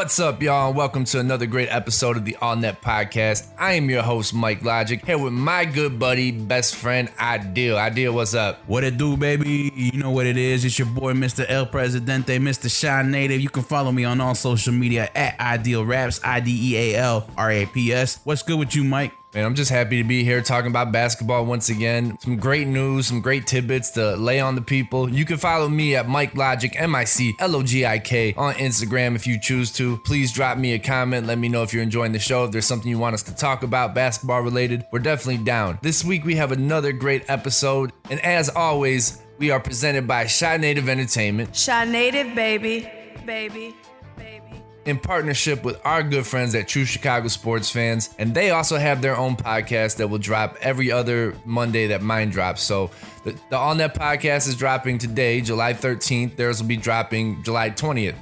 What's up, y'all, and welcome to another great episode of the All Net Podcast. I am your host, MIC LOGIK, here with my good buddy, best friend, I.DEAL. I.DEAL, what's up? What it do, baby? You know what it is. It's your boy, Mr. El Presidente, Mr. Shy Native. You can follow me on all social media at I.DEAL Raps, I.DEAL RAPS. What's good with you, Mike? Man, I'm just happy to be here talking about basketball once again. Some great news, some great tidbits to lay on the people. You can follow me at MIC LOGIK, MIC LOGIK on Instagram if you choose to. Please drop me a comment. Let me know if you're enjoying the show. If there's something you want us to talk about basketball related, we're definitely down. This week we have another great episode. And as always, we are presented by Shy Native Entertainment. Shy Native, baby. In partnership with our good friends at True Chicago Sports Fans. And they also have their own podcast that will drop every other Monday that mine drops. So the All Net Podcast is dropping today, July 13th. Theirs will be dropping July 20th.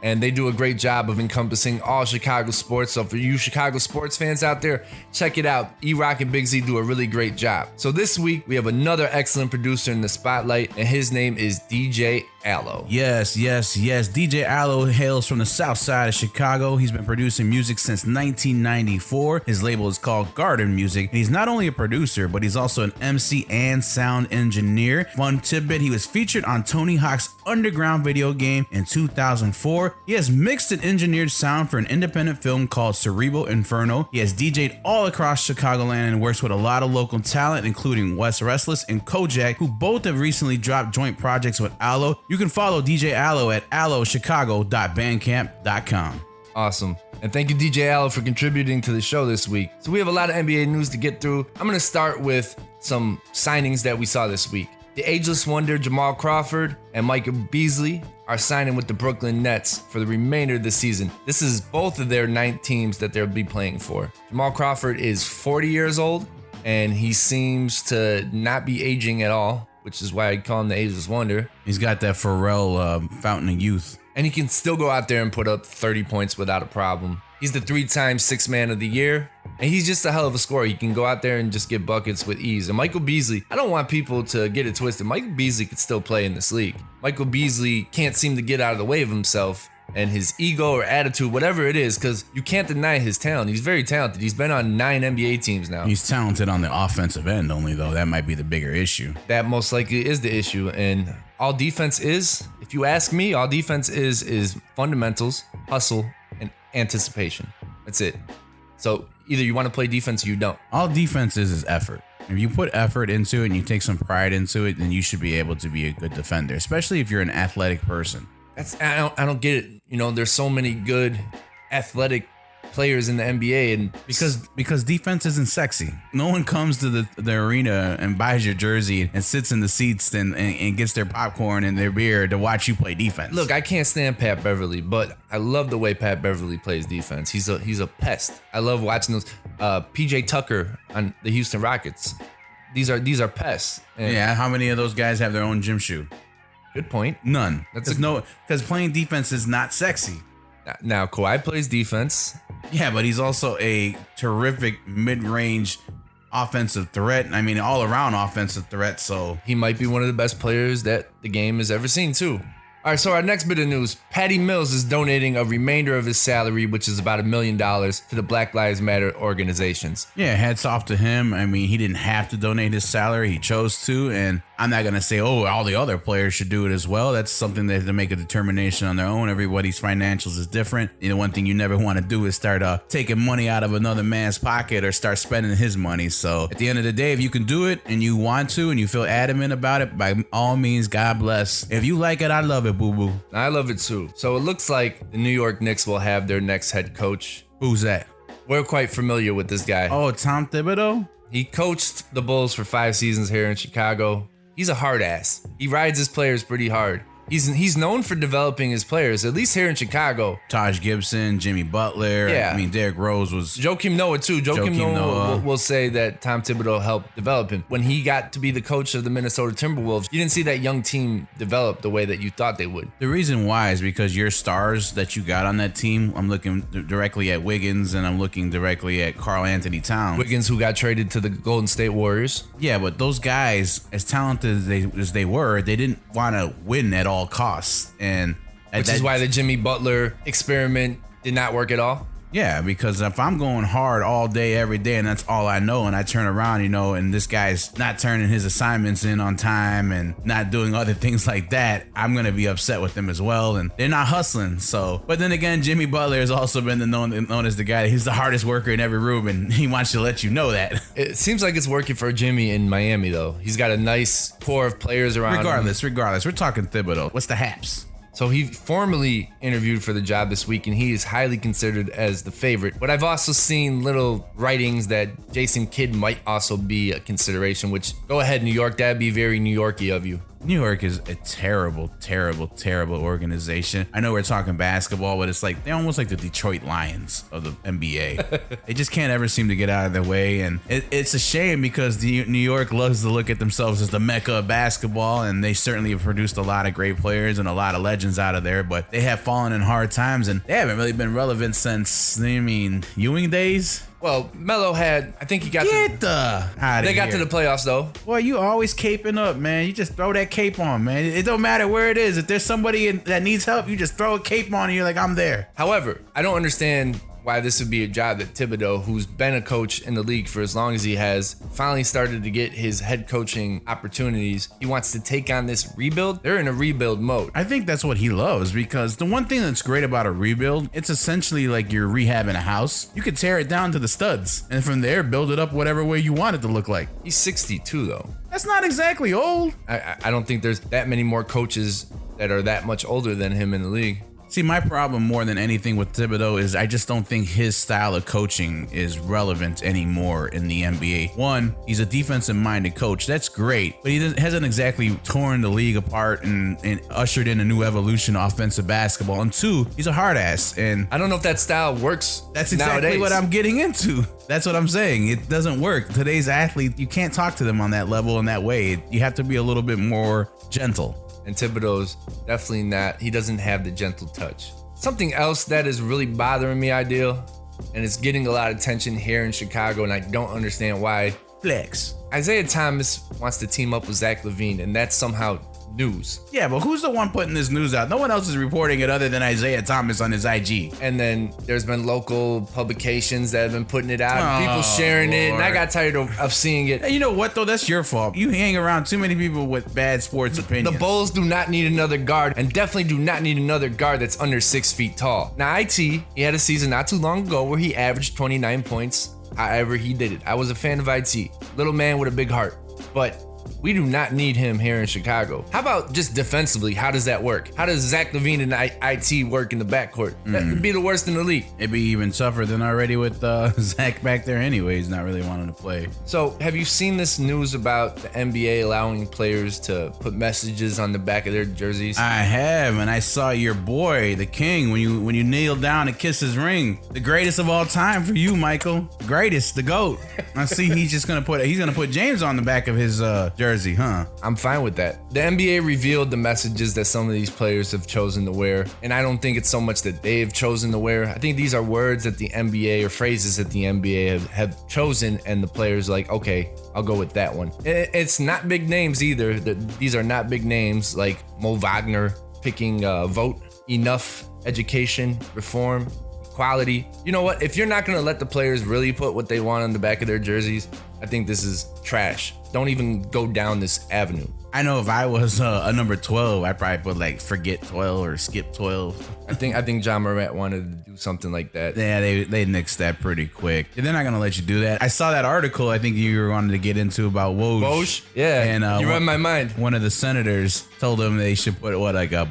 And they do a great job of encompassing all Chicago sports. So for you Chicago sports fans out there, check it out. E-Rock and Big Z do a really great job. So this week, we have another excellent producer in the spotlight, and his name is DJ Aloe. Yes. DJ Aloe hails from the south side of Chicago. He's been producing music since 1994. His label is called Garden Music. And he's not only a producer, but he's also an MC and sound engineer. Fun tidbit, he was featured on Tony Hawk's Underground video game in 2004. He has mixed and engineered sound for an independent film called Cerebral Inferno. He has DJ'd all across Chicagoland and works with a lot of local talent, including Wes Restless and Kojak, who both have recently dropped joint projects with Aloe. You can follow DJ Aloe at aloechicago.bandcamp.com. Awesome. And thank you, DJ Aloe, for contributing to the show this week. So we have a lot of NBA news to get through. I'm going to start with some signings that we saw this week. The ageless wonder Jamal Crawford and Michael Beasley are signing with the Brooklyn Nets for the remainder of the season. This is both of their 9 teams that they'll be playing for. Jamal Crawford is 40 years old, and he seems to not be aging at all, which is why I call him the ageless wonder. He's got that Pharrell fountain of youth. And he can still go out there and put up 30 points without a problem. He's the 3-time Sixth Man of the Year, and he's just a hell of a scorer. He can go out there and just get buckets with ease. And Michael Beasley, I don't want people to get it twisted. Michael Beasley could still play in this league. Michael Beasley can't seem to get out of the way of himself and his ego or attitude, whatever it is, because you can't deny his talent. He's very talented. He's been on 9 NBA teams now. He's talented on the offensive end only, though. That might be the bigger issue. That most likely is the issue. And all defense is, if you ask me, all defense is fundamentals, hustle, and anticipation. That's it. So either you want to play defense or you don't. All defense is effort. If you put effort into it and you take some pride into it, then you should be able to be a good defender, especially if you're an athletic person. I don't get it. You know, there's so many good athletic players in the NBA, and because defense isn't sexy. No one comes to the arena and buys your jersey and sits in the seats and gets their popcorn and their beer to watch you play defense. Look, I can't stand Pat Beverly, but I love the way Pat Beverly plays defense. He's a pest. I love watching those. PJ Tucker on the Houston Rockets. These are pests. And yeah, how many of those guys have their own gym shoe? Good point. None. Because playing defense is not sexy. Now, Kawhi plays defense. Yeah, but he's also a terrific mid-range offensive threat. I mean, all-around offensive threat, so he might be one of the best players that the game has ever seen, too. All right, so our next bit of news, Patty Mills is donating a remainder of his salary, which is about $1 million, to the Black Lives Matter organizations. Yeah, hats off to him. I mean, he didn't have to donate his salary. He chose to, and I'm not going to say, all the other players should do it as well. That's something they have to make a determination on their own. Everybody's financials is different. You know, one thing you never want to do is start taking money out of another man's pocket or start spending his money. So at the end of the day, if you can do it and you want to and you feel adamant about it, by all means, God bless. If you like it, I love it, boo-boo. I love it too. So it looks like the New York Knicks will have their next head coach. Who's that? We're quite familiar with this guy. Oh, Tom Thibodeau? He coached the Bulls for 5 seasons here in Chicago. He's a hard ass. He rides his players pretty hard. He's known for developing his players, at least here in Chicago. Taj Gibson, Jimmy Butler. Yeah. I mean, Derrick Rose was... Joakim Noah, too. Joakim Noah will say that Tom Thibodeau helped develop him. When he got to be the coach of the Minnesota Timberwolves, you didn't see that young team develop the way that you thought they would. The reason why is because your stars that you got on that team, I'm looking directly at Wiggins and I'm looking directly at Karl Anthony Towns. Wiggins, who got traded to the Golden State Warriors. Yeah, but those guys, as talented as they were, they didn't want to win at all costs. And Which is why the Jimmy Butler experiment Did not work at all? Yeah, because if I'm going hard all day, every day, and that's all I know, and I turn around, and this guy's not turning his assignments in on time and not doing other things like that, I'm going to be upset with them as well. And they're not hustling. So, but then again, Jimmy Butler has also been known as the guy, he's the hardest worker in every room, and he wants to let you know that. It seems like it's working for Jimmy in Miami, though. He's got a nice core of players around him. Regardless, we're talking Thibodeau. What's the haps? So he formally interviewed for the job this week, and he is highly considered as the favorite. But I've also seen little writings that Jason Kidd might also be a consideration, which, go ahead, New York, that'd be very New Yorky of you. New York is a terrible, terrible, terrible organization. I know we're talking basketball, but it's like they're almost like the Detroit Lions of the NBA. They just can't ever seem to get out of their way, and it's a shame because New York loves to look at themselves as the mecca of basketball, and they certainly have produced a lot of great players and a lot of legends out of there, but they have fallen in hard times, and they haven't really been relevant since, Ewing days. Well, Melo had, I think he got They got to the playoffs, though. Boy, you always caping up, man. You just throw that cape on, man. It don't matter where it is. If there's somebody that needs help, you just throw a cape on and you're like, I'm there. However, I don't understand why this would be a job that Thibodeau, who's been a coach in the league for as long as he has, finally started to get his head coaching opportunities. He wants to take on this rebuild. They're in a rebuild mode. I think that's what he loves, because the one thing that's great about a rebuild, it's essentially like you're rehabbing a house. You could tear it down to the studs, and from there, build it up whatever way you want it to look like. He's 62, though. That's not exactly old. I don't think there's that many more coaches that are that much older than him in the league. See, my problem more than anything with Thibodeau is I just don't think his style of coaching is relevant anymore in the NBA. One, he's a defensive-minded coach. That's great, but he hasn't exactly torn the league apart and ushered in a new evolution of offensive basketball. And two, he's a hard ass. And I don't know if that style works. That's exactly nowadays. What I'm getting into. That's what I'm saying. It doesn't work. Today's athlete, you can't talk to them on that level in that way. You have to be a little bit more gentle. And Thibodeau's definitely not. He doesn't have the gentle touch. Something else that is really bothering me, I.Deal, and it's getting a lot of attention here in Chicago, and I don't understand why. Flex. Isaiah Thomas wants to team up with Zach LaVine, and that's somehow news. Yeah, but who's the one putting this news out? No one else is reporting it other than Isaiah Thomas on his IG. And then there's been local publications that have been putting it out, people sharing it, and I got tired of seeing it. Hey, you know what, though? That's your fault. You hang around too many people with bad sports opinions. The Bulls do not need another guard, and definitely do not need another guard that's under 6 feet tall. Now, he had a season not too long ago where he averaged 29 points. However, he did it. I was a fan of IT. Little man with a big heart. But we do not need him here in Chicago. How about just defensively? How does that work? How does Zach LaVine and IT work in the backcourt? That would be the worst in the league. It'd be even tougher than already with Zach back there anyways, not really wanting to play. So have you seen this news about the NBA allowing players to put messages on the back of their jerseys? I have, and I saw your boy, the king, when you kneeled down and kissed his ring. The greatest of all time for you, Michael. The greatest, the GOAT. I see he's gonna put James on the back of his jersey, huh? I'm fine with that. The NBA revealed the messages that some of these players have chosen to wear, and I don't think it's so much that they've chosen to wear. I think these are words that the NBA or phrases that the NBA have chosen, and the players are like, okay, I'll go with that one. It's not big names either. These are not big names like Mo Wagner picking vote, enough, education, reform, equality. You know what? If you're not going to let the players really put what they want on the back of their jerseys, I think this is trash. Don't even go down this avenue. I know if I was a number 12, I'd probably put like forget 12 or skip 12. I think John Morant wanted to do something like that. Yeah, they nixed that pretty quick. They're not gonna let you do that. I saw that article I think you were wanting to get into about Woj. Woj? Yeah, and you read my mind. One of the senators told them they should put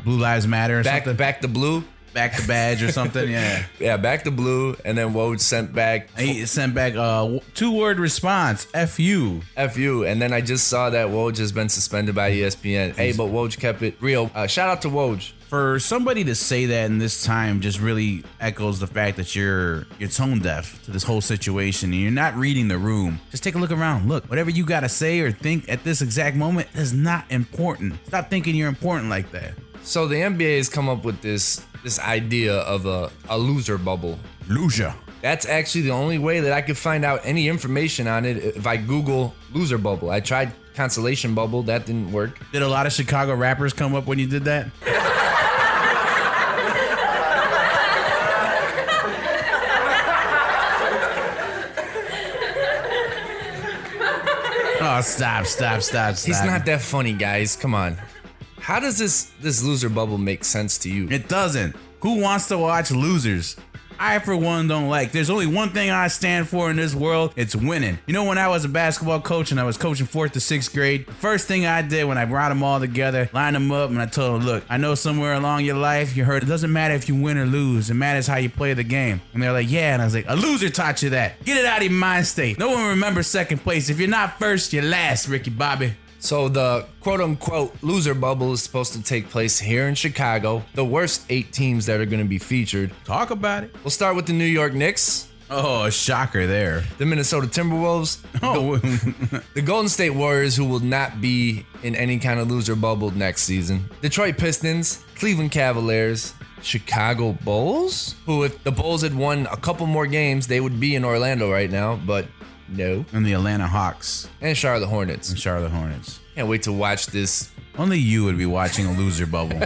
Blue Lives Matter or something. Back the blue? Back the badge or something, yeah. Yeah, back the blue, and then Woj sent back. He sent back a 2-word response, F you. F you, and then I just saw that Woj has been suspended by ESPN. Hey, but Woj kept it real. Shout out to Woj. For somebody to say that in this time just really echoes the fact that you're tone deaf to this whole situation and you're not reading the room. Just take a look around. Look, whatever you gotta say or think at this exact moment is not important. Stop thinking you're important like that. So the NBA has come up with this idea of a loser bubble. Loser. That's actually the only way that I could find out any information on it if I Google loser bubble. I tried consolation bubble, that didn't work. Did a lot of Chicago rappers come up when you did that? Oh, stop. He's not that funny, guys. Come on. How does this loser bubble make sense to you? It doesn't. Who wants to watch losers? I, for one, don't like. There's only one thing I stand for in this world. It's winning. You know, when I was a basketball coach and I was coaching 4th to 6th grade, the first thing I did when I brought them all together, lined them up, and I told them, look, I know somewhere along your life you heard it doesn't matter if you win or lose. It matters how you play the game. And they're like, yeah. And I was like, a loser taught you that. Get it out of your mind state. No one remembers second place. If you're not first, you're last, Ricky Bobby. So the quote-unquote loser bubble is supposed to take place here in Chicago. The worst 8 teams that are going to be featured. Talk about it. We'll start with the New York Knicks. Oh, a shocker there. The Minnesota Timberwolves. Oh. The Golden State Warriors, who will not be in any kind of loser bubble next season. Detroit Pistons. Cleveland Cavaliers. Chicago Bulls, who if the Bulls had won a couple more games, they would be in Orlando right now, but no. And the Atlanta Hawks. And Charlotte Hornets. Can't wait to watch this. Only you would be watching a loser bubble.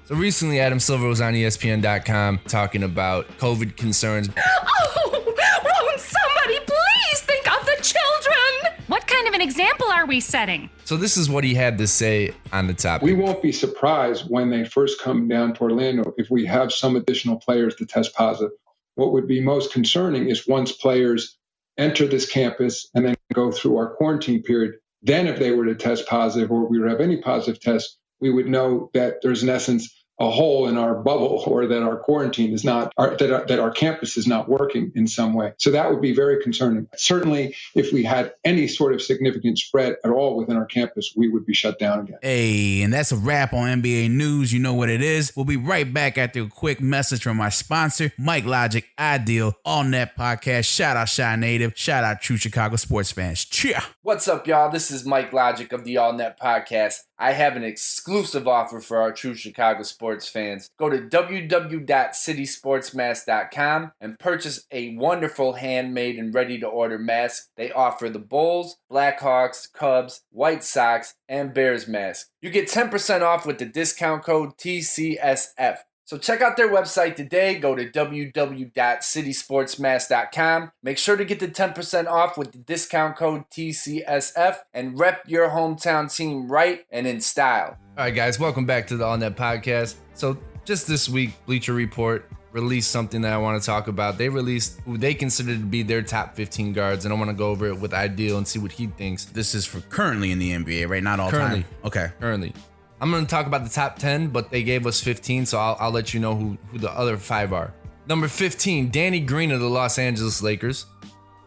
So recently, Adam Silver was on ESPN.com talking about COVID concerns. Oh, won't somebody please think of the children? What kind of an example are we setting? So this is what he had to say on the topic. We won't be surprised when they first come down to Orlando if we have some additional players to test positive. What would be most concerning is once players enter this campus and then go through our quarantine period, then if they were to test positive or we would have any positive tests, we would know that there's in essence a hole in our bubble or that our quarantine is not, that our campus is not working in some way. So that would be very concerning. Certainly, if we had any sort of significant spread at all within our campus, we would be shut down again. Hey, and that's a wrap on NBA News. You know what it is. We'll be right back after a quick message from our sponsor, MIC LOGIK I.DEAL, All Net Podcast. Shout out Shy Native. Shout out True Chicago sports fans. Cheer. What's up, y'all? This is MIC LOGIK of the All Net Podcast. I have an exclusive offer for our True Chicago sports fans. Go to www.citysportsmask.com and purchase a wonderful handmade and ready-to-order mask. They offer the Bulls, Blackhawks, Cubs, White Sox, and Bears masks. You get 10% off with the discount code TCSF. So check out their website today. Go to www.citysportsmask.com. Make sure to get the 10% off with the discount code TCSF and rep your hometown team right and in style. All right, guys, welcome back to the All Net Podcast. So just this week, Bleacher Report released something that I want to talk about. They released who they consider to be their top 15 guards, and I want to go over it with I.DEAL and see what he thinks. This is for currently in the NBA, right? Not all Currently. time. Okay. Currently. I'm going to talk about the top 10, but they gave us 15, so I'll let you know who the other 5 are. Number 15, Danny Green of the Los Angeles Lakers.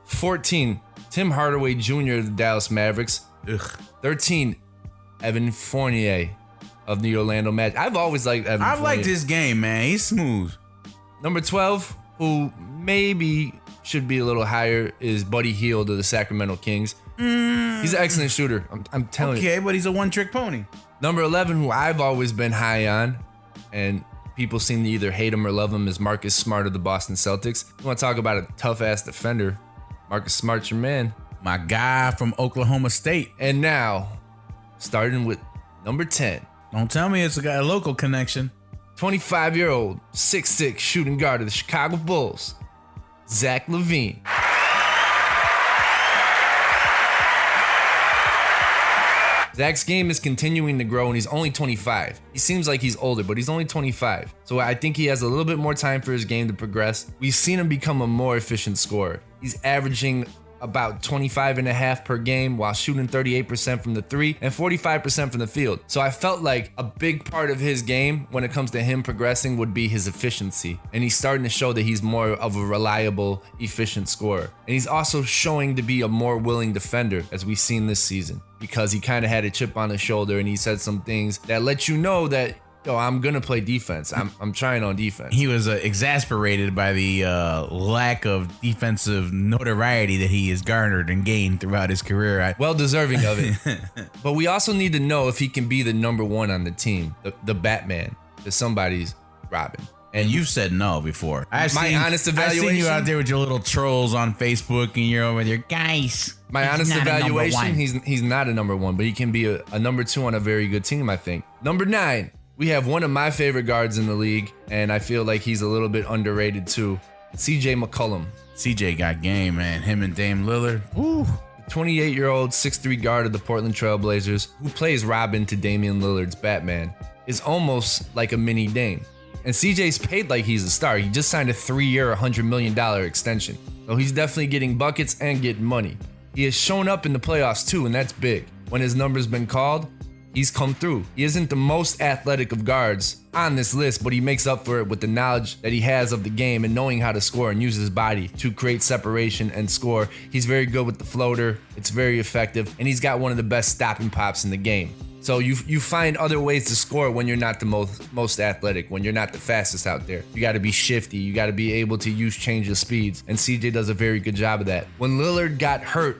14, Tim Hardaway Jr. of the Dallas Mavericks. 13, Evan Fournier of the Orlando Magic. I've always liked Evan Fournier. I like this game, man. He's smooth. Number 12, who maybe should be a little higher, is Buddy Hield of the Sacramento Kings. He's an excellent shooter. I'm telling you. Okay, but he's a one-trick pony. Number 11, who I've always been high on, and people seem to either hate him or love him, is Marcus Smart of the Boston Celtics. You want to talk about a tough-ass defender? Marcus Smart's your man. My guy from Oklahoma State. And now, starting with number 10. Don't tell me it's a local connection. 25-year-old, 6'6", shooting guard of the Chicago Bulls, Zach LaVine. Zach's game is continuing to grow, and he's only 25. He seems like he's older, but he's only 25. So I think he has a little bit more time for his game to progress. We've seen him become a more efficient scorer. He's averaging about 25.5 per game while shooting 38% from the 3 and 45% from the field. So I felt like a big part of his game when it comes to him progressing would be his efficiency. And he's starting to show that he's more of a reliable, efficient scorer. And he's also showing to be a more willing defender, as we've seen this season, because he kind of had a chip on his shoulder and he said some things that let you know that, yo, I'm gonna play defense. I'm trying on defense. He was exasperated by the lack of defensive notoriety that he has garnered and gained throughout his career. Well deserving of it. But we also need to know if he can be the number one on the team, the Batman that somebody's robbing. And you've said no before. Honest evaluation. I've seen you out there with your little trolls on Facebook and you're over there, guys. My honest evaluation, he's not a number one, but he can be a number 2 on a very good team, I think. Number 9. We have one of my favorite guards in the league, and I feel like he's a little bit underrated too. CJ McCollum. CJ got game, man. Him and Dame Lillard. Ooh. 28-year-old 6'3" guard of the Portland Trail Blazers, who plays Robin to Damian Lillard's Batman, is almost like a mini Dame. And CJ's paid like he's a star. He just signed a 3-year, $100 million extension. So he's definitely getting buckets and getting money. He has shown up in the playoffs too, and that's big. When his number's been called, he's come through. He isn't the most athletic of guards on this list, but he makes up for it with the knowledge that he has of the game and knowing how to score and use his body to create separation and score. He's very good with the floater. It's very effective, and he's got one of the best stopping pops in the game. So you find other ways to score when you're not the most athletic, when you're not the fastest out there. You got to be shifty. You got to be able to use change of speeds, and CJ does a very good job of that. When Lillard got hurt,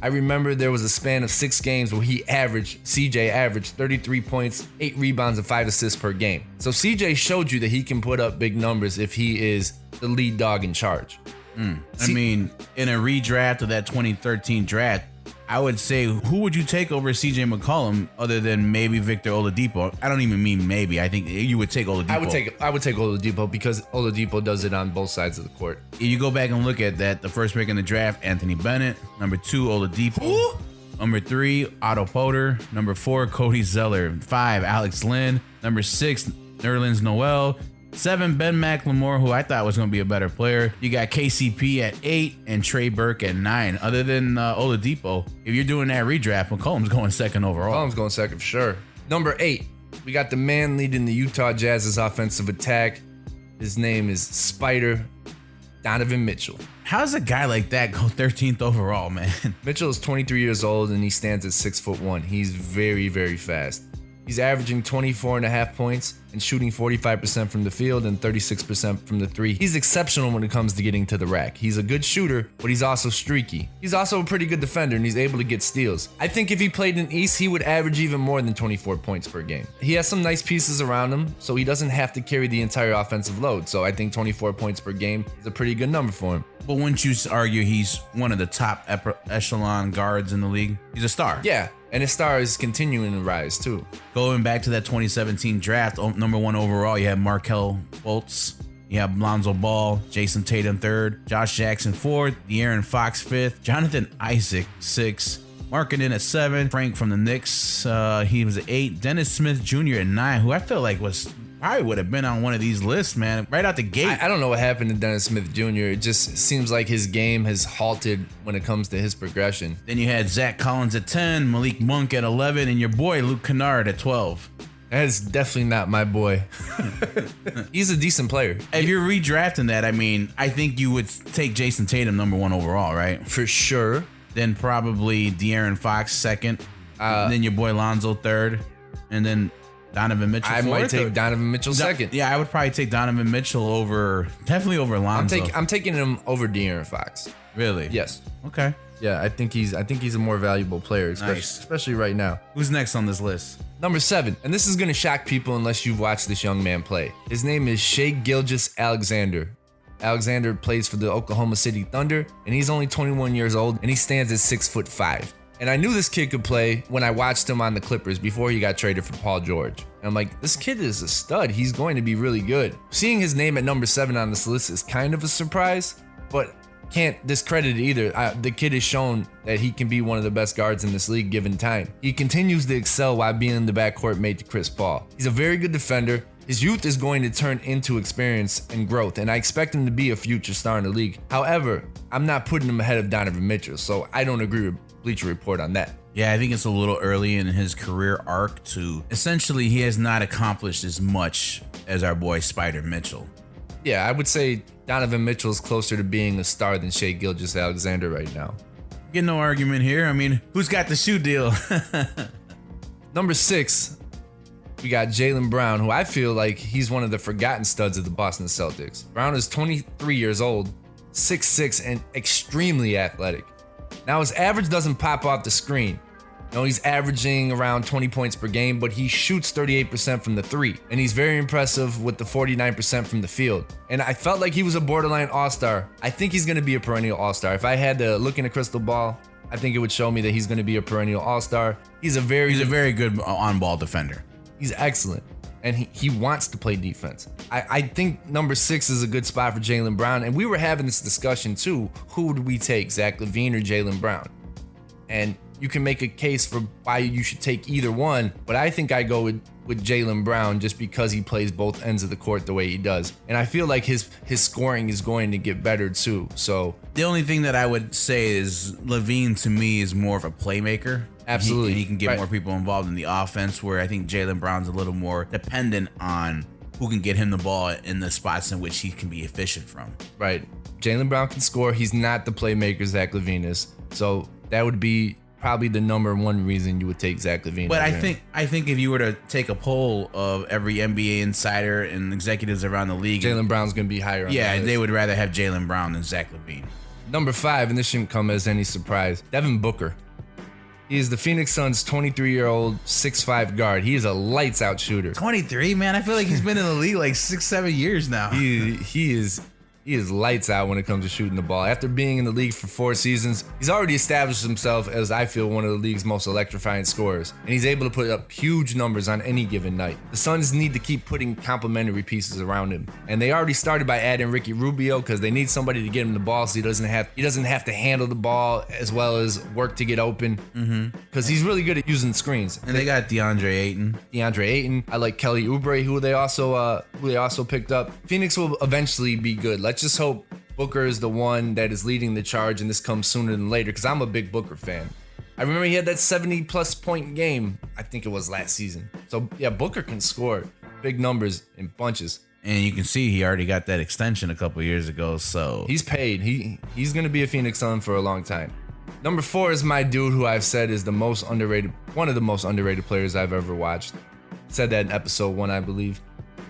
I remember there was a span of 6 games where CJ averaged 33 points, 8 rebounds, and 5 assists per game. So CJ showed you that he can put up big numbers if he is the lead dog in charge. I mean, in a redraft of that 2013 draft, I would say, who would you take over CJ McCollum other than maybe Victor Oladipo? I don't even mean maybe. I think you would take Oladipo. I would take Oladipo because Oladipo does it on both sides of the court. You go back and look at that. The first pick in the draft, Anthony Bennett. Number 2, Oladipo. Ooh. Number 3, Otto Porter. Number 4, Cody Zeller. 5, Alex Lynn. Number 6, Nerlens Noel. 7, Ben McLemore, who I thought was going to be a better player. You got KCP at 8 and Trey Burke at 9. Other than Oladipo, if you're doing that redraft, McCollum's going second overall. McCollum's going second for sure. Number 8, we got the man leading the Utah Jazz's offensive attack. His name is Spider, Donovan Mitchell. How does a guy like that go 13th overall, man? Mitchell is 23 years old and he stands at 6'1". He's very, very fast. He's averaging 24.5 points and shooting 45% from the field and 36% from the 3. He's exceptional when it comes to getting to the rack. He's a good shooter, but he's also streaky. He's also a pretty good defender and he's able to get steals. I think if he played in East, he would average even more than 24 points per game. He has some nice pieces around him, so he doesn't have to carry the entire offensive load. So I think 24 points per game is a pretty good number for him. But wouldn't you argue he's one of the top echelon guards in the league? He's a star. Yeah, and his star is continuing to rise too. Going back to that 2017 draft, number 1 overall, you have Markelle Fultz, you have Lonzo Ball, Jason Tatum 3rd, Josh Jackson 4th, De'Aaron Fox 5th, Jonathan Isaac 6th, Markkanen at 7, Frank from the Knicks, he was at 8, Dennis Smith Jr. at 9, who I feel like probably would have been on one of these lists, man, right out the gate. I don't know what happened to Dennis Smith Jr. It just seems like his game has halted when it comes to his progression. Then you had Zach Collins at 10, Malik Monk at 11, and your boy Luke Kennard at 12. That is definitely not my boy. He's a decent player. If you're redrafting that, I mean, I think you would take Jason Tatum number 1 overall, right? For sure. Then probably De'Aaron Fox 2nd, then your boy Lonzo 3rd, and then Donovan Mitchell 4th. I might take Donovan Mitchell 2nd. Yeah, I would probably take Donovan Mitchell definitely over Lonzo. I'm taking him over De'Aaron Fox. Really? Yes. Okay. Yeah, I think he's a more valuable player, especially right now. Who's next on this list? Number 7, and this is gonna shock people unless you've watched this young man play. His name is Shai Gilgeous-Alexander. Alexander plays for the Oklahoma City Thunder, and he's only 21 years old, and he stands at 6'5". And I knew this kid could play when I watched him on the Clippers before he got traded for Paul George. And I'm like, this kid is a stud. He's going to be really good. Seeing his name at number 7 on this list is kind of a surprise, but can't discredit it either. The kid has shown that he can be one of the best guards in this league given time. He continues to excel while being in the backcourt mate to Chris Paul. He's a very good defender. His youth is going to turn into experience and growth, and I expect him to be a future star in the league. However, I'm not putting him ahead of Donovan Mitchell, so I don't agree with Bleacher Report on that. Yeah, I think it's a little early in his career arc to essentially he has not accomplished as much as our boy Spider Mitchell. Yeah, I would say Donovan Mitchell is closer to being a star than Shai Gilgeous-Alexander right now. Get no argument here. I mean, who's got the shoe deal? Number 6, we got Jalen Brown, who I feel like he's one of the forgotten studs of the Boston Celtics. Brown is 23 years old, 6'6", and extremely athletic. Now, his average doesn't pop off the screen. You know, he's averaging around 20 points per game, but he shoots 38% from the 3. And he's very impressive with the 49% from the field. And I felt like he was a borderline all-star. I think he's going to be a perennial all-star. If I had to look in a crystal ball, I think it would show me that he's going to be a perennial all-star. He's a very good on-ball defender. He's excellent. And he wants to play defense. I think number 6 is a good spot for Jalen Brown. And we were having this discussion too. Who would we take, Zach LaVine or Jalen Brown? And you can make a case for why you should take either one, but I think I go with Jalen Brown just because he plays both ends of the court the way he does. And I feel like his scoring is going to get better too. So the only thing that I would say is LaVine to me is more of a playmaker. Absolutely. He can get more people involved in the offense, where I think Jalen Brown's a little more dependent on who can get him the ball in the spots in which he can be efficient from. Right. Jalen Brown can score. He's not the playmaker Zach LaVine is. So that would be probably the number one reason you would take Zach LaVine. But I think if you were to take a poll of every NBA insider and executives around the league, Jalen Brown's going to be higher on the list. they would rather have Jalen Brown than Zach LaVine. Number 5, and this shouldn't come as any surprise, Devin Booker. He is the Phoenix Suns' 23-year-old 6'5" guard. He is a lights-out shooter. 23, man. I feel like he's been in the league like 6-7 years now. He is lights out when it comes to shooting the ball. After being in the league for 4 seasons, he's already established himself as, I feel, one of the league's most electrifying scorers. And he's able to put up huge numbers on any given night. The Suns need to keep putting complementary pieces around him. And they already started by adding Ricky Rubio because they need somebody to get him the ball so he doesn't have to handle the ball as well as work to get open. Because he's really good at using screens. And they got DeAndre Ayton. I like Kelly Oubre, who they also picked up. Phoenix will eventually be good. Let's just hope Booker is the one that is leading the charge and this comes sooner than later, because I'm a big Booker fan. I remember he had that 70-plus point game, I think it was last season. So, yeah, Booker can score big numbers in bunches. And you can see he already got that extension a couple years ago, so he's paid. He's going to be a Phoenix Sun for a long time. Number 4 is my dude who I've said is one of the most underrated players I've ever watched. Said that in episode 1, I believe.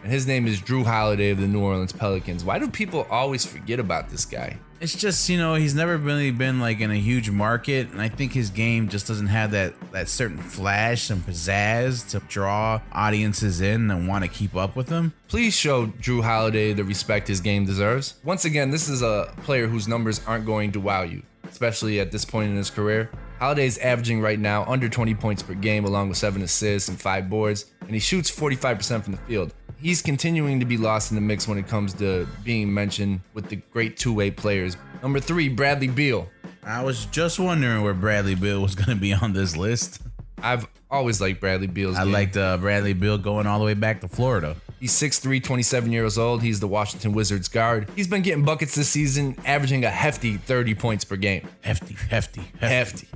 And his name is Jrue Holiday of the New Orleans Pelicans. Why do people always forget about this guy? It's just, he's never really been like in a huge market, and I think his game just doesn't have that certain flash and pizzazz to draw audiences in and want to keep up with him. Please show Jrue Holiday the respect his game deserves. Once again, this is a player whose numbers aren't going to wow you, especially at this point in his career. Holiday's averaging right now under 20 points per game, along with 7 assists and 5 boards, and he shoots 45% from the field. He's continuing to be lost in the mix when it comes to being mentioned with the great two-way players. Number 3, Bradley Beal. I was just wondering where Bradley Beal was going to be on this list. I've always liked Bradley Beal's game. I liked Bradley Beal going all the way back to Florida. He's 6'3", 27 years old. He's the Washington Wizards guard. He's been getting buckets this season, averaging a hefty 30 points per game. Hefty.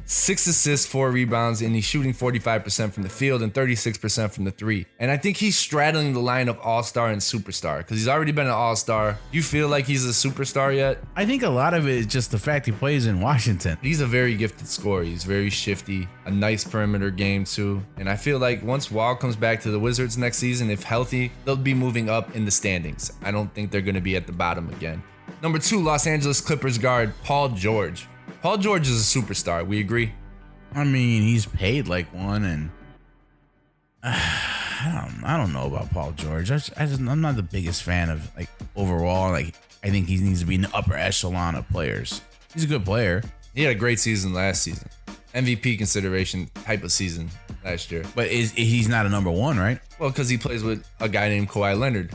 6 assists, 4 rebounds, and he's shooting 45% from the field and 36% from the 3. And I think he's straddling the line of all-star and superstar because he's already been an all-star. Do you feel like he's a superstar yet? I think a lot of it is just the fact he plays in Washington. He's a very gifted scorer. He's very shifty, a nice perimeter game too. And I feel like once Wall comes back to the Wizards next season, if healthy, they'll be moving up in the standings. I don't think they're going to be at the bottom again. Number 2, Los Angeles Clippers guard Paul George. Paul George is a superstar. We agree? I mean, he's paid like one, and I don't know about Paul George. I'm not the biggest fan of like overall. Like, I think he needs to be in the upper echelon of players. He's a good player. He had a great season last season. MVP consideration type of season last year. But he's not a number 1, right? Well, because he plays with a guy named Kawhi Leonard.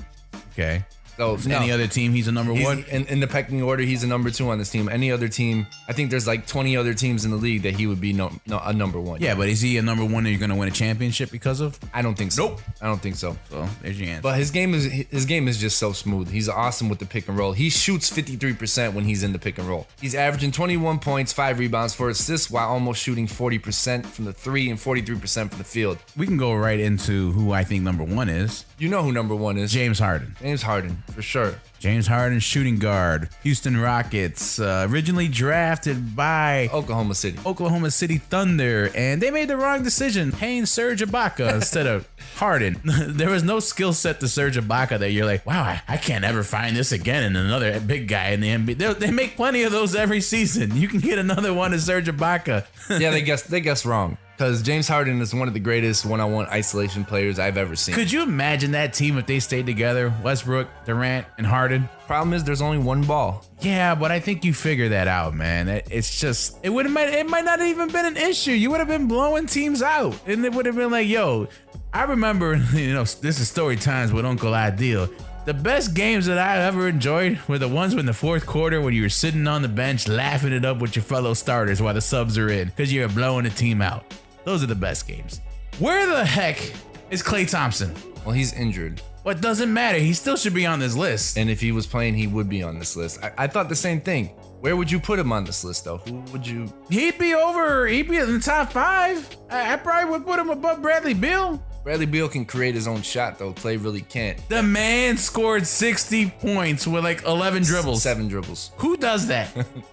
Okay. So any other team, he's a number 1? In the pecking order, he's a number 2 on this team. Any other team, I think there's like 20 other teams in the league that he would be a number 1. Yeah, but is he a number 1 that you're going to win a championship because of? I don't think so. Nope. I don't think so. So there's your answer. But his game is just so smooth. He's awesome with the pick and roll. He shoots 53% when he's in the pick and roll. He's averaging 21 points, 5 rebounds, 4 assists, while almost shooting 40% from the 3 and 43% from the field. We can go right into who I think number 1 is. You know who number 1 is? James Harden. James Harden, for sure. James Harden, shooting guard, Houston Rockets, originally drafted by Oklahoma City Thunder, and they made the wrong decision paying Serge Ibaka instead of Harden. There was no skill set to Serge Ibaka that you're like, wow, I can't ever find this again in another big guy in the NBA. They make plenty of those every season. You can get another one as Serge Ibaka. Yeah, they guess wrong. Because James Harden is one of the greatest one-on-one isolation players I've ever seen. Could you imagine that team if they stayed together? Westbrook, Durant, and Harden? Problem is, there's only one ball. Yeah, but I think you figure that out, man. It's just, it might not have even been an issue. You would have been blowing teams out. And it would have been like, yo, I remember, this is story times with Uncle I.Deal. The best games that I ever enjoyed were the ones in the fourth quarter when you were sitting on the bench laughing it up with your fellow starters while the subs are in because you're blowing the team out. Those are the best games. Where the heck is Klay Thompson? Well, he's injured. Well, it doesn't matter. He still should be on this list. And if he was playing, he would be on this list. I thought the same thing. Where would you put him on this list, though? Who would you? He'd be in the top 5. I probably would put him above Bradley Beal. Bradley Beal can create his own shot, though. Klay really can't. The man scored 60 points with like 11 dribbles. 7 dribbles. Who does that?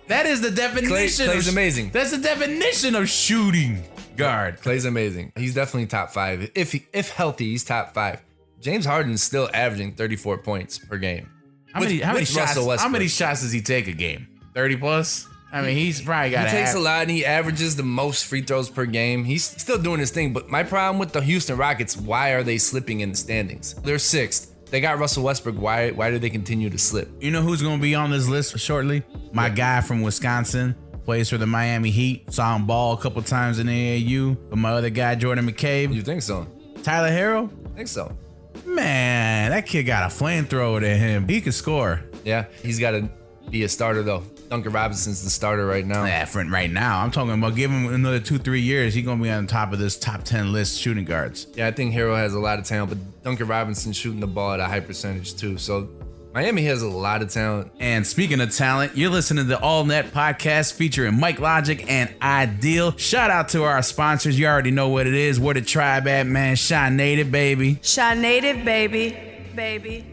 That is the definition. Klay's amazing. That's the definition of shooting guard. Klay's amazing. He's definitely top 5. If healthy, he's top 5. James Harden is still averaging 34 points per game. How many shots does he take a game? 30 plus? I mean, he's probably got. He takes a lot, and he averages the most free throws per game. He's still doing his thing. But my problem with the Houston Rockets, why are they slipping in the standings? They're 6th. They got Russell Westbrook. Why do they continue to slip? You know who's going to be on this list shortly? My guy from Wisconsin. Plays for the Miami Heat. Saw him ball a couple times in the AAU. But my other guy, Jordan McCabe. You think so? Tyler Herro? I think so. Man, that kid got a flamethrower to him. He could score. Yeah, he's got to be a starter, though. Duncan Robinson's the starter right now. Yeah, right now. I'm talking about give him another 2-3 years. He's going to be on top of this top 10 list shooting guards. Yeah, I think Herro has a lot of talent, but Duncan Robinson's shooting the ball at a high percentage, too. So Miami has a lot of talent. And speaking of talent, you're listening to the All Net podcast featuring MIC LOGIK and I.DEAL. Shout out to our sponsors. You already know what it is. Where the tribe at, man. Shy Native, baby. Shy Native, baby. Baby.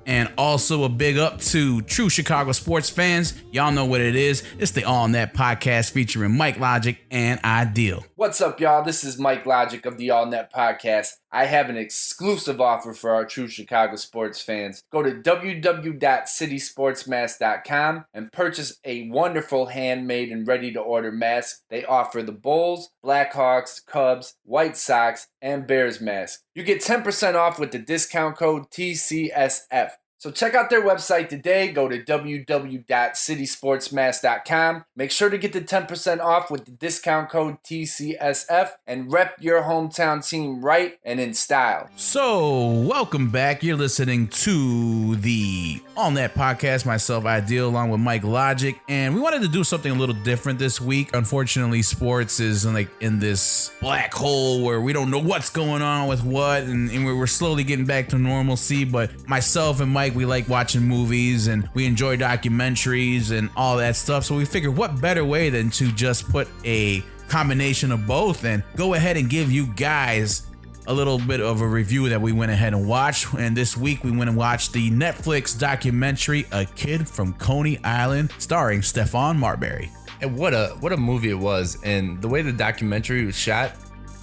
And also a big up to true Chicago sports fans. Y'all know what it is. It's the All Net podcast featuring MIC LOGIK and I.DEAL. What's up, y'all? This is MIC LOGIK of the All Net podcast. I have an exclusive offer for our true Chicago sports fans. Go to www.citysportsmask.com and purchase a wonderful handmade and ready-to-order mask. They offer the Bulls, Blackhawks, Cubs, White Sox, and Bears mask. You get 10% off with the discount code TCSF. So check out their website today. Go to www.citysportsmask.com. Make sure to get the 10% off with the discount code TCSF and rep your hometown team right and in style. So, welcome back. You're listening to the All Net podcast. Myself, I.DEAL, along with MIC LOGIK. And we wanted to do something a little different this week. Unfortunately, sports is like in this black hole where we don't know what's going on with what. And we're slowly getting back to normalcy. But myself and Mike, we like watching movies and we enjoy documentaries and all that stuff. So we figured what better way than to just put a combination of both and go ahead and give you guys a little bit of a review that we went ahead and watched. And this week we went and watched the Netflix documentary, A Kid from Coney Island, starring Stephon Marbury. And what a movie it was. And the way the documentary was shot,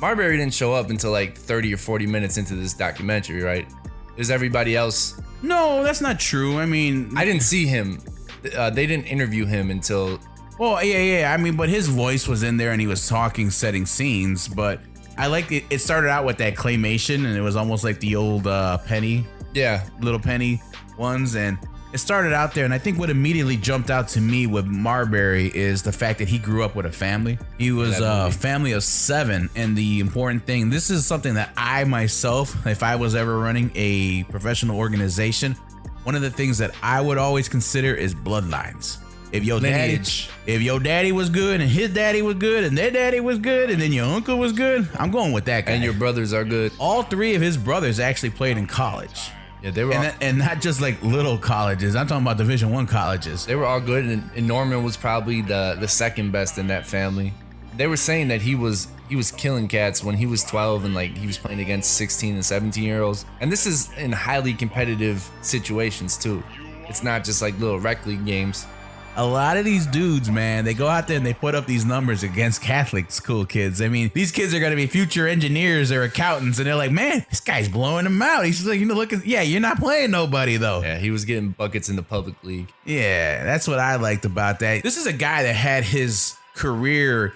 Marbury didn't show up until like 30 or 40 minutes into this documentary, right? There's everybody else. No, that's not true. I mean, I didn't see him. They didn't interview him until. Oh, yeah. I mean, but his voice was in there and he was talking, setting scenes. But I liked it. It started out with that claymation and it was almost like the old Penny. Yeah. Little Penny ones. And it started out there. And I think what immediately jumped out to me with Marbury is the fact that he grew up with a family. He was a family of 7. And the important thing, this is something that I myself, if I was ever running a professional organization, one of the things that I would always consider is bloodlines. If your daddy was good and his daddy was good and their daddy was good and then your uncle was good, I'm going with that guy. And your brothers are good. All 3 of his brothers actually played in college. Yeah, they were and not just like little colleges. I'm talking about Division I colleges. They were all good, and Norman was probably the second best in that family. They were saying that he was killing cats when he was 12 and like he was playing against 16 and 17-year-olds. And this is in highly competitive situations too. It's not just like little rec league games. A lot of these dudes, man, they go out there and they put up these numbers against Catholic school kids. I mean, these kids are going to be future engineers or accountants, and they're like, man, this guy's blowing them out. He's like, you're not playing nobody, though. Yeah, he was getting buckets in the public league. Yeah, that's what I liked about that. This is a guy that had his career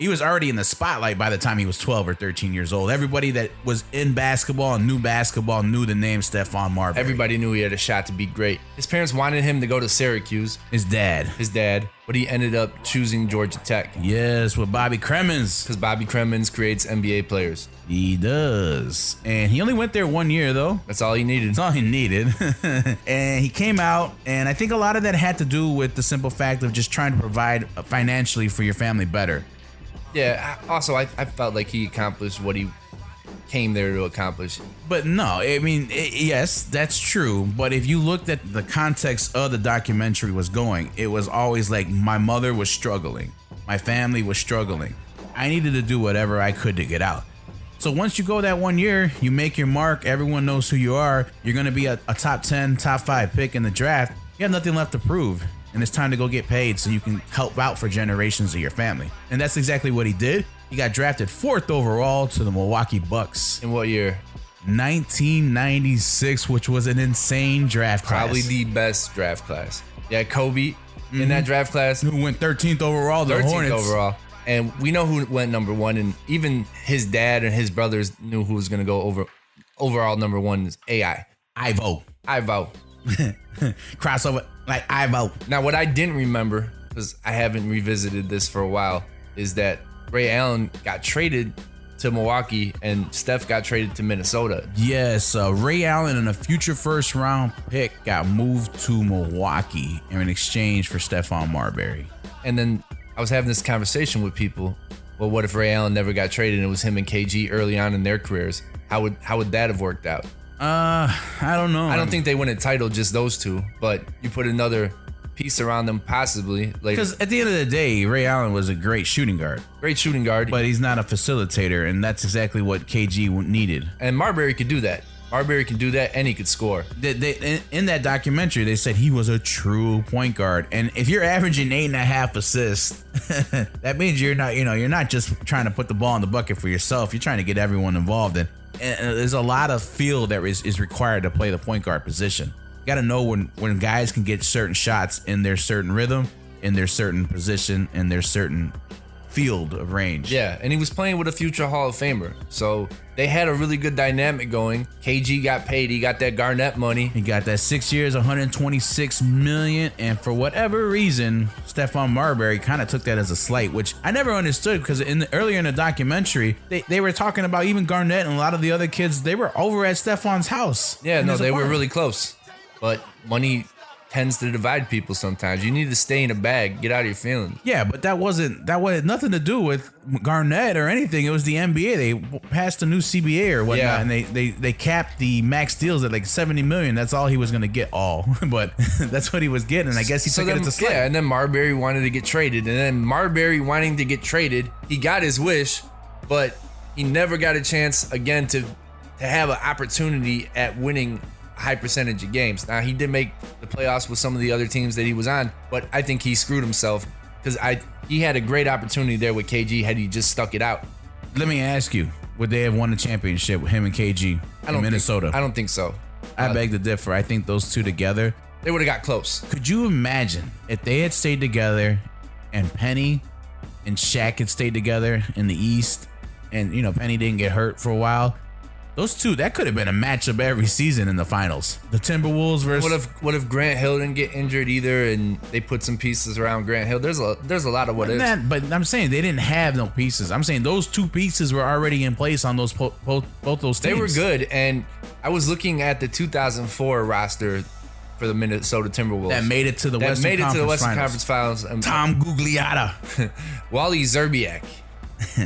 He was already in the spotlight by the time he was 12 or 13 years old. Everybody that was in basketball and knew basketball knew the name Stephon Marbury. Everybody knew he had a shot to be great. His parents wanted him to go to Syracuse. His dad, but he ended up choosing Georgia Tech. Yes, with Bobby Cremins. Because Bobby Cremins creates NBA players. He does. And he only went there 1 year, though. That's all he needed. That's all he needed. And he came out, and I think a lot of that had to do with the simple fact of just trying to provide financially for your family better. Yeah, also, I felt like he accomplished what he came there to accomplish. But no, I mean, yes, that's true. But if you looked at the context of the documentary was going, it was always like my mother was struggling. My family was struggling. I needed to do whatever I could to get out. So once you go that 1 year, you make your mark. Everyone knows who you are. You're going to be a top 10, top 5 pick in the draft. You have nothing left to prove. And it's time to go get paid so you can help out for generations of your family. And that's exactly what he did. He got drafted 4th overall to the Milwaukee Bucks. In what year? 1996, which was an insane draft class. Probably the best draft class. Yeah, Kobe in that draft class. Who went 13th overall, the 13th Hornets. overall. And we know who went number 1. And even his dad and his brothers knew who was going to go overall number 1 is AI. Ivo. Crossover like Ivo. Now, what I didn't remember, because I haven't revisited this for a while, is that Ray Allen got traded to Milwaukee and Steph got traded to Minnesota. Yes, Ray Allen and a future first round pick got moved to Milwaukee in exchange for Stephon Marbury. And then I was having this conversation with people. Well, what if Ray Allen never got traded and it was him and KG early on in their careers? How would that have worked out? I don't know. I don't think they win a title just those two, but you put another piece around them possibly. Because at the end of the day, Ray Allen was a great shooting guard. Great shooting guard. But he's not a facilitator, and that's exactly what KG needed. And Marbury could do that. Marbury can do that, and he could score. In that documentary, they said he was a true point guard. And if you're averaging 8.5 assists, that means you're not just trying to put the ball in the bucket for yourself. You're trying to get everyone involved. And there's a lot of feel that is required to play the point guard position. You got to know when guys can get certain shots in their certain rhythm, in their certain position, in their certain field of range. Yeah, and he was playing with a future Hall of Famer. So they had a really good dynamic going. KG got paid. He got that Garnett money. He got that 6 years, $126 million. And for whatever reason, Stephon Marbury kind of took that as a slight, which I never understood because earlier in the documentary, they were talking about even Garnett and a lot of the other kids. They were over at Stephon's house. Yeah, no, they were really close. But money tends to divide people sometimes. You need to stay in a bag, get out of your feelings. Yeah, but that had nothing to do with Garnett or anything. It was the NBA. They passed a new CBA or whatnot, and they capped the max deals at like $70 million. That's all he was gonna get, but that's what he was getting. And I guess he took it as a slight. Yeah, and then Marbury wanted to get traded, and then Marbury wanting to get traded, he got his wish, but he never got a chance again to have an opportunity at winning high percentage of games. Now, he did make the playoffs with some of the other teams that he was on, but I think he screwed himself because he had a great opportunity there with KG had he just stuck it out. Let me ask you, would they have won the championship with him and KG in Minnesota? I don't think so. I beg to differ. I think those two together, they would have got close. Could you imagine if they had stayed together and Penny and Shaq had stayed together in the East and, Penny didn't get hurt for a while? Those two, that could have been a matchup every season in the finals. The Timberwolves versus... What if Grant Hill didn't get injured either and they put some pieces around Grant Hill? There's a lot of what ifs. But I'm saying they didn't have no pieces. I'm saying those two pieces were already in place on those both those teams. They were good, and I was looking at the 2004 roster for the Minnesota Timberwolves. That made it to the Western Conference Finals. Tom Gugliotta. Wally Szczerbiak.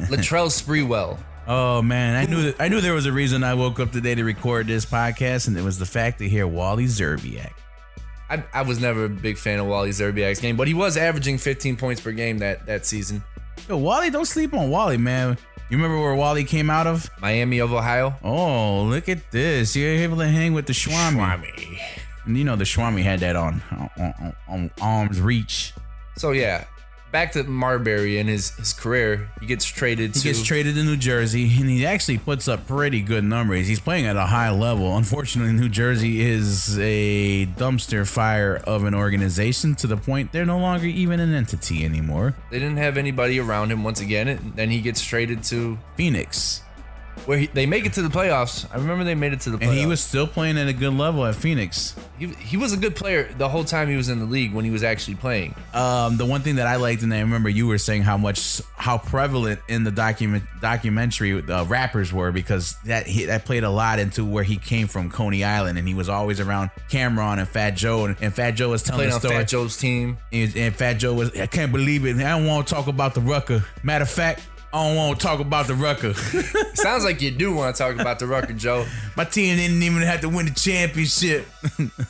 Latrell Sprewell. Oh man, I knew there was a reason I woke up today to record this podcast, and it was the fact to hear Wally Szczerbiak. I was never a big fan of Wally Szczerbiak's game, but he was averaging 15 points per game that season. Yo, Wally, don't sleep on Wally, man. You remember where Wally came out of? Miami of Ohio. Oh, look at this. You're able to hang with the Schwami. And the Schwami had that on arm's reach. So yeah, back to Marbury and his career. He gets traded to New Jersey, and he actually puts up pretty good numbers. He's playing at a high level. Unfortunately, New Jersey is a dumpster fire of an organization to the point they're no longer even an entity anymore. They didn't have anybody around him once again, and then he gets traded to Phoenix, where they make it to the playoffs. I remember they made it to the playoffs. And he was still playing at a good level at Phoenix. He was a good player the whole time he was in the league when he was actually playing. The one thing that I liked, and I remember you were saying how prevalent in the documentary rappers were, because that played a lot into where he came from, Coney Island, and he was always around Cameron and Fat Joe, and Fat Joe was telling the story. Fat Joe's team. And Fat Joe was, I can't believe it. I don't want to talk about the Rucker. Matter of fact, I don't want to talk about the Rucker. Sounds like you do want to talk about the Rucker, Joe. My team didn't even have to win the championship.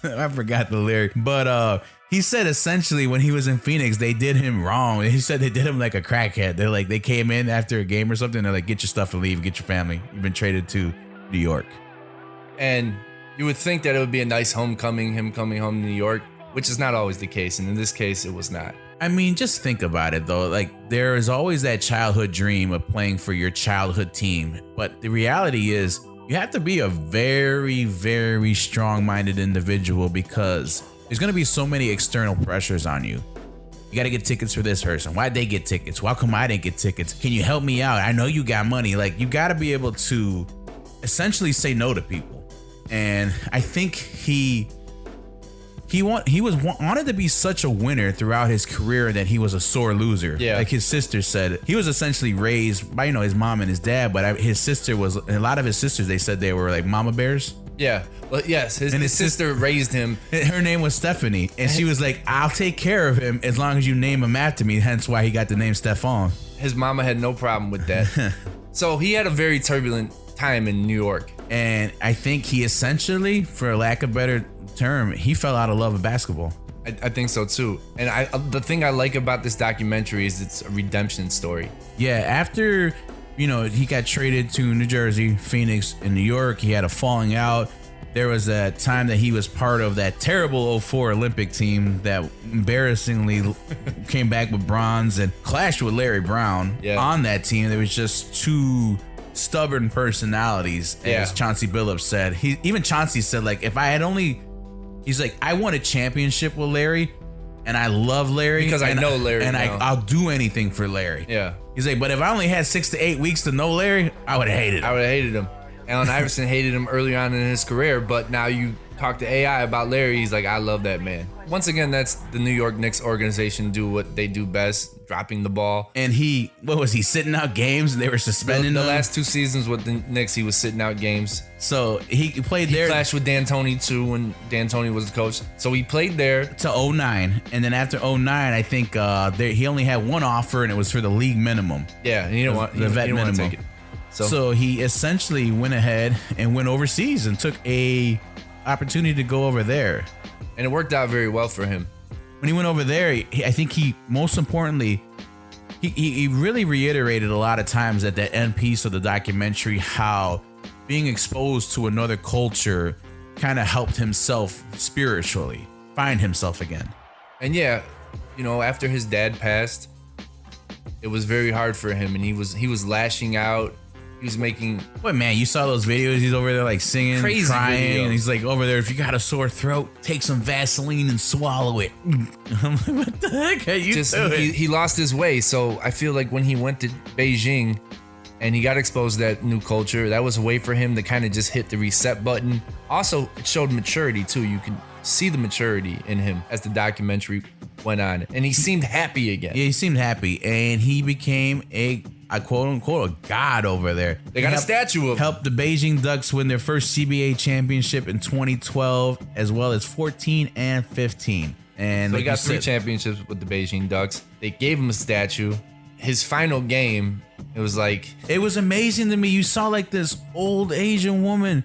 I forgot the lyric. But he said essentially when he was in Phoenix, they did him wrong. He said they did him like a crackhead. They're like, they came in after a game or something. They're like, get your stuff and leave. Get your family. You've been traded to New York. And you would think that it would be a nice homecoming, him coming home to New York, which is not always the case. And in this case, it was not. I mean, just think about it, though. Like, there is always that childhood dream of playing for your childhood team. But the reality is, you have to be a very, very strong-minded individual, because there's going to be so many external pressures on you. You got to get tickets for this person. Why'd they get tickets? Why come I didn't get tickets? Can you help me out? I know you got money. Like, you got to be able to essentially say no to people. And I think he wanted to be such a winner throughout his career that he was a sore loser. Yeah. Like his sister said, he was essentially raised by, his mom and his dad, but his sister was, a lot of his sisters, they said they were like mama bears. Yeah. Well, yes, his sister raised him. Her name was Stephanie, and she was like, I'll take care of him as long as you name him after me, hence why he got the name Stephon. His mama had no problem with that. So he had a very turbulent time in New York. And I think he essentially, for lack of a better term, he fell out of love with basketball. I think so too. And the thing I like about this documentary is it's a redemption story. Yeah, after, he got traded to New Jersey, Phoenix, and New York, he had a falling out. There was a time that he was part of that terrible 04 Olympic team that embarrassingly came back with bronze and clashed with Larry Brown on that team. There was just two stubborn personalities, as Chauncey Billups said. Chauncey said, like, if I had only, he's like, I won a championship with Larry, and I love Larry because I know Larry, and I'll do anything for Larry. Yeah. He's like, but if I only had 6 to 8 weeks to know Larry, I would have hated him. Allen Iverson hated him early on in his career, but now you talk to AI about Larry, he's like, I love that man. Once again, that's the New York Knicks organization do what they do best, dropping the ball. And what was he, sitting out games and they were suspending the him? last two seasons with the Knicks, he was sitting out games. So he played there. He clashed with D'Antoni too when D'Antoni was the coach. So he played there to 09. And then after 09, I think he only had one offer, and it was for the league minimum. Yeah, and he didn't want the vet minimum. Take it. So he essentially went ahead and went overseas and took a opportunity to go over there. And it worked out very well for him. When he went over there, I think most importantly, he really reiterated a lot of times at the end piece of the documentary how being exposed to another culture kind of helped himself spiritually find himself again. And yeah, after his dad passed, it was very hard for him, and he was lashing out. He was making... What, man, you saw those videos? He's over there like singing, crazy crying, video. And he's like over there, if you got a sore throat, take some Vaseline and swallow it. I'm like, what the heck are you doing? He lost his way, so I feel like when he went to Beijing and he got exposed to that new culture, that was a way for him to kind of just hit the reset button. Also, it showed maturity too. You can see the maturity in him as the documentary went on, and he seemed happy again. Yeah, he seemed happy, and he became a quote unquote a god over there. They got a statue of him. Helped the Beijing Ducks win their first CBA championship in 2012, as well as 14 and 15. And so he got 3 championships with the Beijing Ducks. They gave him a statue. His final game, it was amazing to me. You saw like this old Asian woman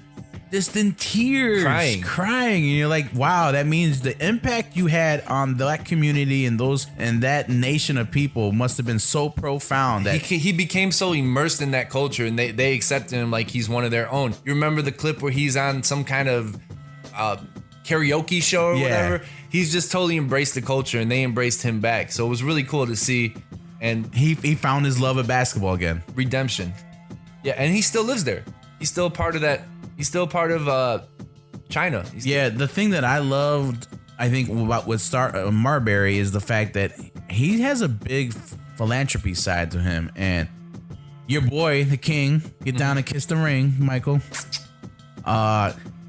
just in tears, crying, and you're like, wow, that means the impact you had on that community and that nation of people must have been so profound that he became so immersed in that culture, and they accepted him like he's one of their own. You remember the clip where he's on some kind of karaoke show or whatever. He's just totally embraced the culture, and they embraced him back. So it was really cool to see. And he found his love of basketball again. Redemption. Yeah, and he still lives there. He's still part of that. He's still part of China. The thing that I loved, I think, about with Marbury is the fact that he has a big philanthropy side to him. And your boy, the king, get down and kiss the ring, Michael.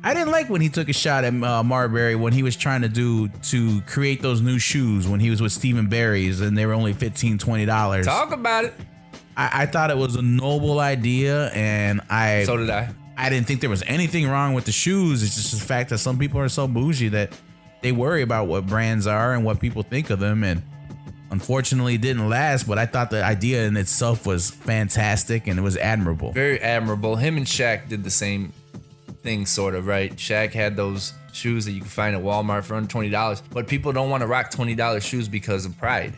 I didn't like when he took a shot at Marbury when he was trying to create those new shoes when he was with Stephen Barry's and they were only $15, $20. Talk about it. I thought it was a noble idea, and so did I. I didn't think there was anything wrong with the shoes. It's just the fact that some people are so bougie that they worry about what brands are and what people think of them, and unfortunately it didn't last, but I thought the idea in itself was fantastic and it was admirable. Very admirable. Him and Shaq did the same thing, sort of, right? Shaq had those shoes that you can find at Walmart for under $20, but people don't want to rock $20 shoes because of pride.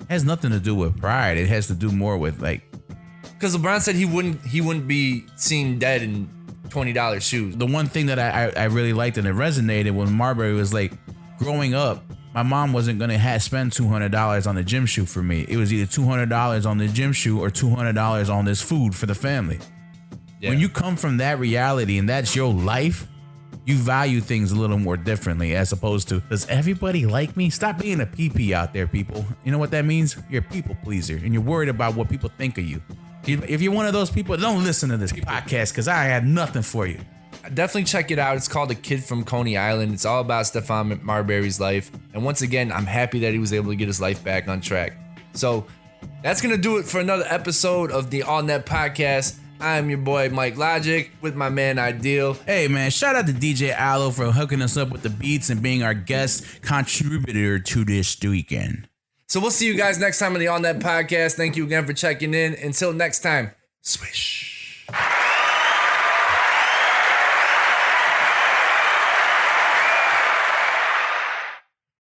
It has nothing to do with pride. It has to do more with because LeBron said he wouldn't be seen dead in $20 shoes. The one thing that I really liked and it resonated when Marbury was like, growing up, my mom wasn't gonna spend $200 on the gym shoe for me. It was either $200 on the gym shoe or $200 on this food for the family. Yeah. When you come from that reality and that's your life, you value things a little more differently as opposed to, does everybody like me? Stop being a PP out there, people. You know what that means? You're a people pleaser and you're worried about what people think of you. If you're one of those people, don't listen to this podcast because I had nothing for you. Definitely check it out. It's called The Kid from Coney Island. It's all about Stephon Marbury's life. And once again, I'm happy that he was able to get his life back on track. So that's going to do it for another episode of the All Net Podcast. I'm your boy, MIC LOGIK, with my man, I.DEAL. Hey, man, shout out to DJ Aloe for hooking us up with the beats and being our guest contributor to this weekend. So we'll see you guys next time on the All Net Podcast. Thank you again for checking in. Until next time, swish.